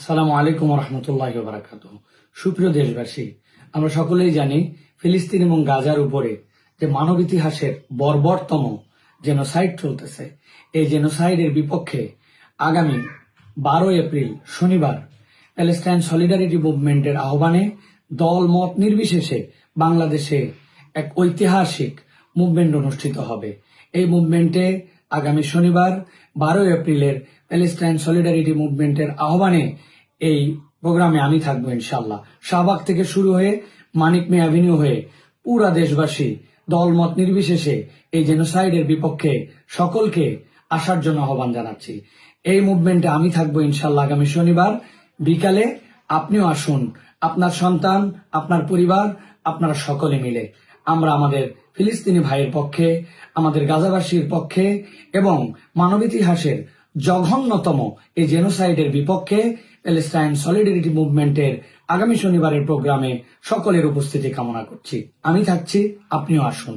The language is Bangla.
আসসালামু আলাইকুম রহমতুল্লাহ বারাকাত। সুপ্রিয় দেশবাসী, আমরা সকলেই জানি ফিলিস্তিন এবং গাজার উপরে যে মানব ইতিহাসের বর্বরতম জেনোসাইড চলতেছে, এই জেনোসাইডের বিপক্ষে আগামী 12 এপ্রিল শনিবার প্যালেস্টাইন সলিডারিটি মুভমেন্টের আহ্বানে দল মত নির্বিশেষে বাংলাদেশে এক ঐতিহাসিক মুভমেন্ট অনুষ্ঠিত হবে। এই মুভমেন্টে আগামী শনিবার 12 এপ্রিলের প্যালেস্টাইন সলিডারিটি মুভমেন্টের আহ্বানে এই প্রোগ্রামে আমি থাকবো ইনশাল্লাহ। শাহবাগ থেকে শুরু হয়ে মানিক মে অ্যাভিনিউ হয়ে পুরা দেশবাসী দলমত নির্বিশেষে এই জেনোসাইডের বিপক্ষে সকলকে আসার জন্য আহ্বান জানাচ্ছি। এই মুভমেন্টে আমি থাকবো ইনশাল্লাহ আগামী শনিবার বিকালে। আপনিও আসুন, আপনার সন্তান, আপনার পরিবার, আপনারা সকলে মিলে আমরা আমাদের ফিলিস্তিনি ভাইয়ের পক্ষে, আমাদের গাজাবাসীর পক্ষে এবং মানব ইতিহাসের জঘন্যতম এই জেনোসাইডের বিপক্ষে প্যালেস্টাইন সলিডারিটি মুভমেন্টের আগামী শনিবারের প্রোগ্রামে সকলের উপস্থিতি কামনা করছি। আমি থাকছি, আপনিও আসুন।